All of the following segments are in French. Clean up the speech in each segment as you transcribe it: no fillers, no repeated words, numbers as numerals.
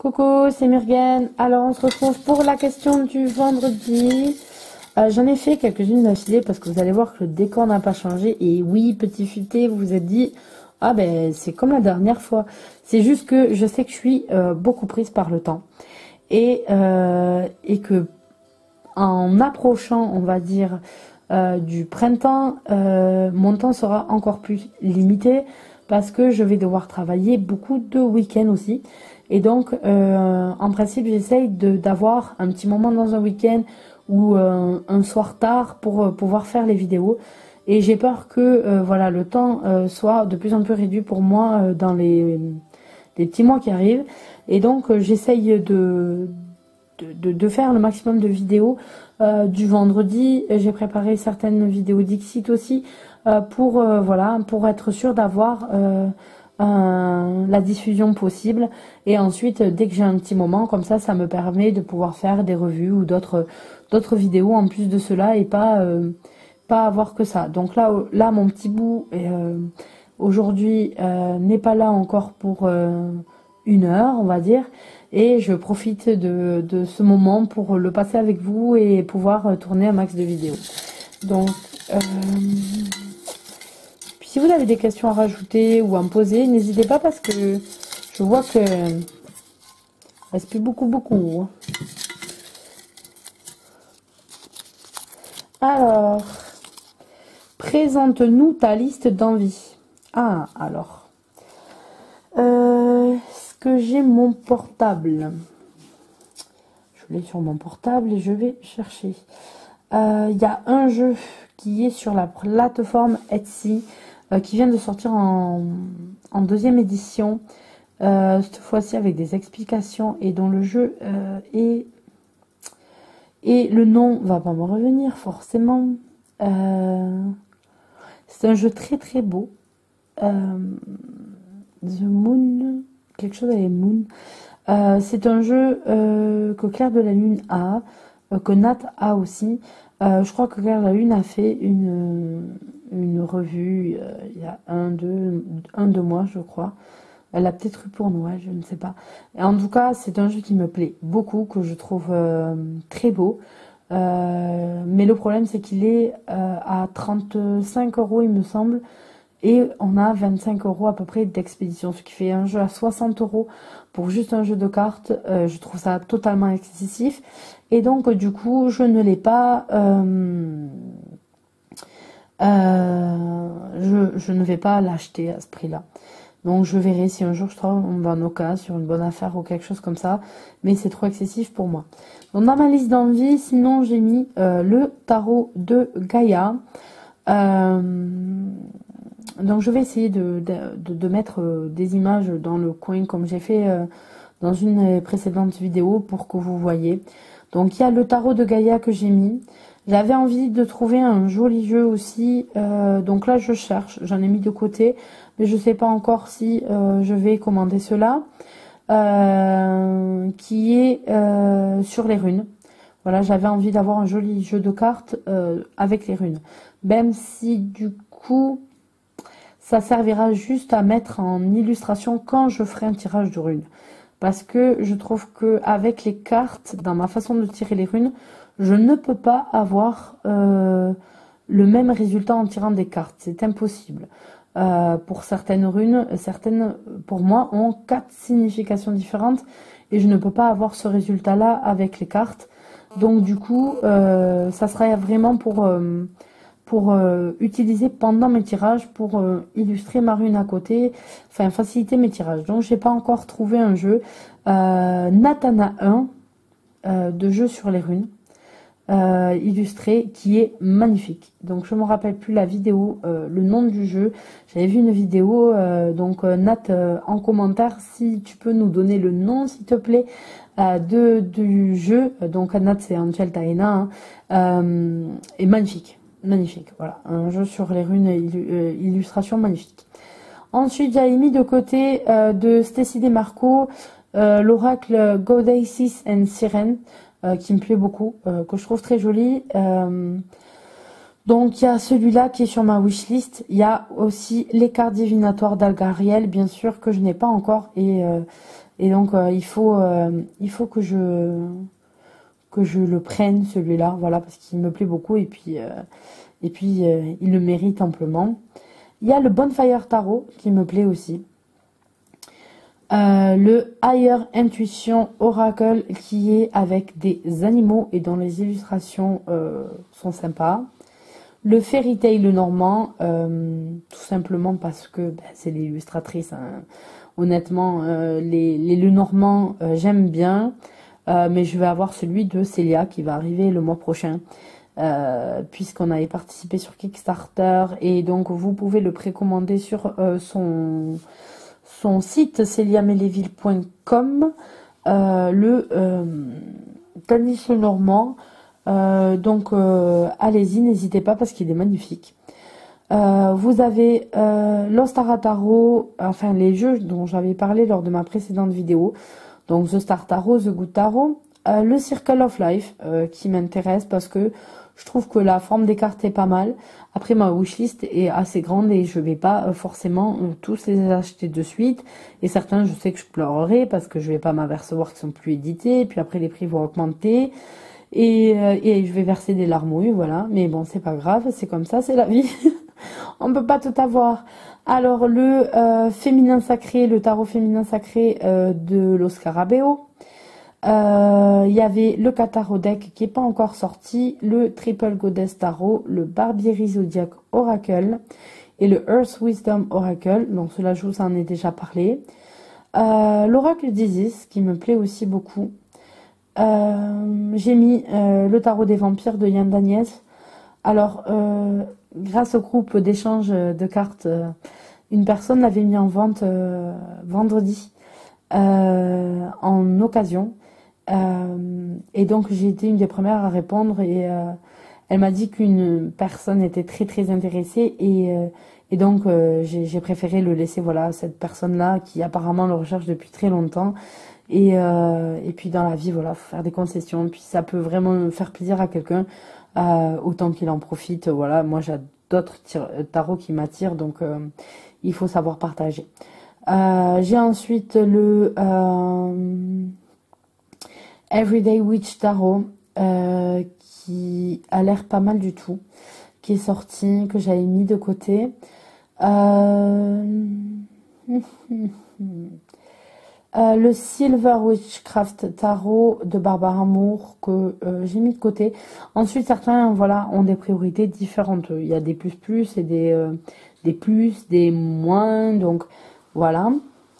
Coucou, c'est Murgen. Alors, on se retrouve pour la question du vendredi. J'en ai fait quelques-unes d'affilée parce que vous allez voir que le décor n'a pas changé. Et oui, petit futé, vous vous êtes dit, ah ben, c'est comme la dernière fois. C'est juste que je sais que je suis beaucoup prise par le temps. Et que en approchant, on va dire, du printemps, mon temps sera encore plus limité parce que je vais devoir travailler beaucoup de week-ends aussi. Et donc, en principe, j'essaye d'avoir un petit moment dans un week-end ou un soir tard pour pouvoir faire les vidéos. Et j'ai peur que voilà, le temps soit de plus en plus réduit pour moi dans les petits mois qui arrivent. Et donc, j'essaye de faire le maximum de vidéos du vendredi. J'ai préparé certaines vidéos d'Xit aussi voilà, pour être sûr d'avoir la diffusion possible. Et ensuite, dès que j'ai un petit moment, comme ça me permet de pouvoir faire des revues ou d'autres vidéos en plus de cela et pas avoir que ça. Donc là mon petit bout aujourd'hui n'est pas là encore pour 1 heure, on va dire. Et je profite de ce moment pour le passer avec vous et pouvoir tourner un max de vidéos. Donc, puis si vous avez des questions à rajouter ou à me poser, n'hésitez pas parce que je vois que il reste plus beaucoup. Alors, présente-nous ta liste d'envies. Ah, alors. Est-ce que j'ai mon portable? Je l'ai sur mon portable et je vais chercher. Il y a un jeu qui est sur la plateforme Etsy qui vient de sortir en deuxième édition. Cette fois-ci avec des explications et dont le jeu est... Et le nom va pas me revenir forcément. C'est un jeu très très beau. The Moon, quelque chose avec Moon. C'est un jeu que Claire de la Lune a, que Nat a aussi. Je crois que Claire de la Lune a fait une revue il y a 2 mois, je crois. Elle a peut-être eu pour Noël, je ne sais pas. Et en tout cas, c'est un jeu qui me plaît beaucoup, que je trouve très beau. Mais le problème, c'est qu'il est à 35 €, il me semble. Et on a 25 € à peu près d'expédition. Ce qui fait un jeu à 60 € pour juste un jeu de cartes. Je trouve ça totalement excessif. Et donc, du coup, je ne l'ai pas... je ne vais pas l'acheter à ce prix-là. Donc je verrai si un jour je trouve en occasion sur une bonne affaire ou quelque chose comme ça. Mais c'est trop excessif pour moi. Donc dans ma liste d'envie, sinon j'ai mis le tarot de Gaïa. Donc je vais essayer de mettre des images dans le coin comme j'ai fait dans une précédente vidéo pour que vous voyez. Donc il y a le tarot de Gaïa que j'ai mis. J'avais envie de trouver un joli jeu aussi. Donc là je cherche, j'en ai mis de côté. Mais je ne sais pas encore si je vais commander cela. Qui est sur les runes. Voilà, j'avais envie d'avoir un joli jeu de cartes avec les runes. Même si du coup, ça servira juste à mettre en illustration quand je ferai un tirage de runes. Parce que je trouve que avec les cartes, dans ma façon de tirer les runes, je ne peux pas avoir le même résultat en tirant des cartes. C'est impossible. Pour certaines runes, certaines pour moi ont 4 significations différentes et je ne peux pas avoir ce résultat là avec les cartes. Donc du coup ça serait vraiment pour utiliser pendant mes tirages pour illustrer ma rune à côté, enfin faciliter mes tirages. Donc j'ai pas encore trouvé un jeu. Natana 1 de jeu sur les runes illustré qui est magnifique. Donc je me rappelle plus la vidéo, le nom du jeu. J'avais vu une vidéo, donc Nat en commentaire si tu peux nous donner le nom s'il te plaît du jeu. Donc Nat c'est Angel Taena et magnifique, voilà, un jeu sur les runes illustration magnifique. Ensuite j'avais mis de côté de Stacy DeMarco l'oracle Goddesses and Siren. Qui me plaît beaucoup, que je trouve très joli. Donc il y a celui-là qui est sur ma wishlist. Il y a aussi les cartes divinatoires d'Algariel, bien sûr, que je n'ai pas encore. Et Et donc il faut que je le prenne celui-là, voilà, parce qu'il me plaît beaucoup et puis il le mérite amplement. Il y a le Bonfire Tarot qui me plaît aussi. Le Higher Intuition Oracle qui est avec des animaux et dont les illustrations sont sympas. Le Fairy Tail Normand, tout simplement parce que c'est l'illustratrice. Hein. Honnêtement, les Lenormand, j'aime bien, mais je vais avoir celui de Célia qui va arriver le mois prochain. Puisqu'on avait participé sur Kickstarter et donc vous pouvez le précommander sur son site celiameleville.com, le Tanis Lenormand. Donc allez-y, n'hésitez pas parce qu'il est magnifique. Vous avez l'Ostara Tarot, enfin les jeux dont j'avais parlé lors de ma précédente vidéo, donc The Star Tarot, The Good Tarot, le Circle of Life qui m'intéresse parce que je trouve que la forme des cartes est pas mal. Après, ma wishlist est assez grande et je vais pas forcément tous les acheter de suite. Et certains, je sais que je pleurerai parce que je vais pas m'apercevoir qu'ils sont plus édités. Et puis après, les prix vont augmenter. Et je vais verser des larmouilles, voilà. Mais bon, c'est pas grave, c'est comme ça, c'est la vie. On peut pas tout avoir. Alors, le féminin sacré, le tarot féminin sacré de Los Scarabeo. Il y avait le Cataro Deck qui est pas encore sorti, le Triple Goddess Tarot, le Barbieri Zodiac Oracle et le Earth Wisdom Oracle. Donc cela, je vous en ai déjà parlé. L'Oracle d'Isis qui me plaît aussi beaucoup. J'ai mis le Tarot des Vampires de Yann Daniels. Alors, grâce au groupe d'échange de cartes, une personne l'avait mis en vente vendredi en occasion. Et donc j'ai été une des premières à répondre et elle m'a dit qu'une personne était très très intéressée et donc j'ai préféré le laisser, voilà, à cette personne-là qui apparemment le recherche depuis très longtemps et puis dans la vie, voilà, faut faire des concessions, puis ça peut vraiment faire plaisir à quelqu'un, autant qu'il en profite, voilà. Moi j'ai d'autres tarots qui m'attirent, donc il faut savoir partager. J'ai ensuite le Everyday Witch Tarot qui a l'air pas mal du tout, qui est sorti, que j'avais mis de côté. Le Silver Witchcraft Tarot de Barbara Moore que j'ai mis de côté. Ensuite, certains, voilà, ont des priorités différentes. Il y a des plus et des plus, des moins, donc voilà.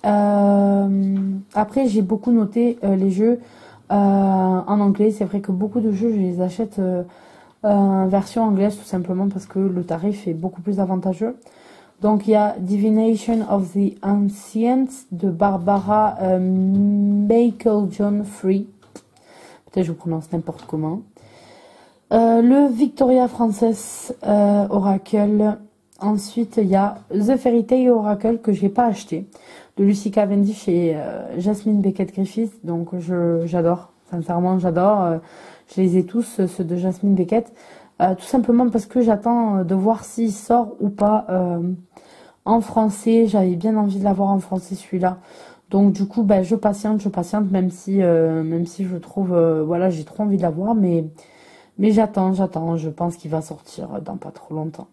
Après, j'ai beaucoup noté les jeux en anglais. C'est vrai que beaucoup de jeux, je les achète en version anglaise tout simplement parce que le tarif est beaucoup plus avantageux. Donc il y a Divination of the Ancients de Barbara John Free. Peut-être je prononce n'importe comment. Le Victoria Princess Oracle. Ensuite il y a The Fairy Tail Oracle que j'ai pas acheté, de Lucy Cavendish et Jasmine Beckett Griffith. Donc j'adore, sincèrement j'adore. Je les ai tous, ceux de Jasmine Beckett. Tout simplement parce que j'attends de voir s'il sort ou pas en français. J'avais bien envie de l'avoir en français celui-là. Donc du coup, je patiente, même si je trouve, voilà, j'ai trop envie de l'avoir, mais j'attends. Je pense qu'il va sortir dans pas trop longtemps.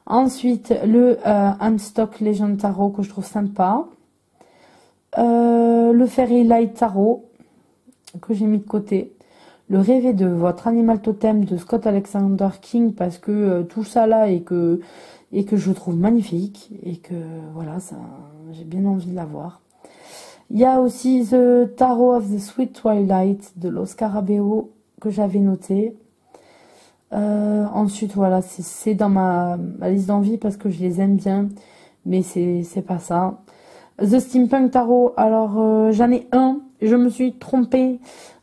Ensuite, le Unstock Legend Tarot que je trouve sympa. Le Fairy Light Tarot que j'ai mis de côté. Le Rêver de votre animal totem de Scott Alexander King parce que tout ça là et que je trouve magnifique et que voilà, ça, j'ai bien envie de l'avoir. Il y a aussi The Tarot of the Sweet Twilight de Los Scarabeo que j'avais noté. Ensuite voilà, c'est dans ma liste d'envie parce que je les aime bien, mais c'est pas ça. The Steampunk Tarot, alors j'en ai un, je me suis trompée.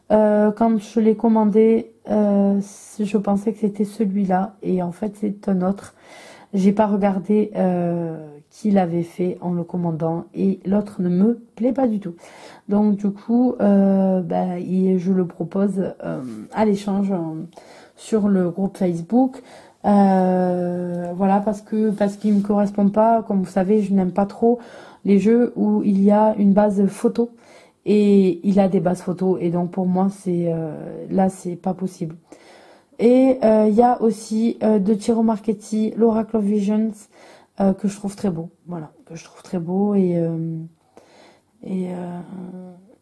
Quand je l'ai commandé, je pensais que c'était celui-là et en fait c'est un autre. J'ai pas regardé qui l'avait fait en le commandant et l'autre ne me plaît pas du tout. Donc du coup, je le propose à l'échange sur le groupe Facebook. Voilà, parce qu'il me correspond pas. Comme vous savez, je n'aime pas trop les jeux où il y a une base photo. et il a des basses photos et donc pour moi c'est là c'est pas possible. Et il y a aussi de Ciro Marchetti, l'Oracle of Visions, que je trouve très beau. Voilà, que je trouve très beau et, euh,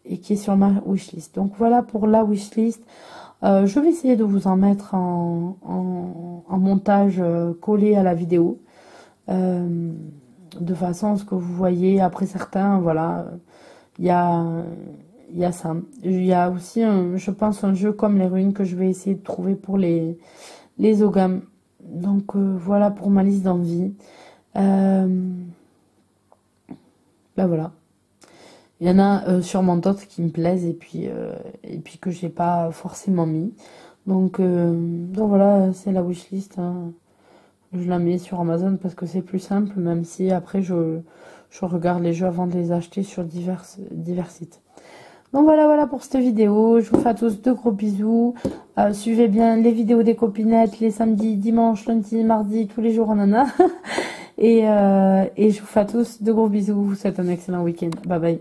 et qui est sur ma wishlist. Donc voilà pour la wishlist. Je vais essayer de vous en mettre en montage collé à la vidéo. De façon à ce que vous voyez. Après certains, voilà, il y a, il y a ça. Il y a aussi, je pense, un jeu comme les ruines que je vais essayer de trouver pour les OGAM. Donc voilà pour ma liste d'envie. Ben voilà. Il y en a sûrement d'autres qui me plaisent et puis que j'ai pas forcément mis. Donc voilà, c'est la wishlist. Hein. Je la mets sur Amazon parce que c'est plus simple, même si après je regarde les jeux avant de les acheter sur divers sites. Donc voilà pour cette vidéo. Je vous fais à tous de gros bisous. Suivez bien les vidéos des copinettes les samedis, dimanches, lundi, mardi, tous les jours on en a. Et je vous fais à tous de gros bisous. Je vous souhaite un excellent week-end. Bye bye.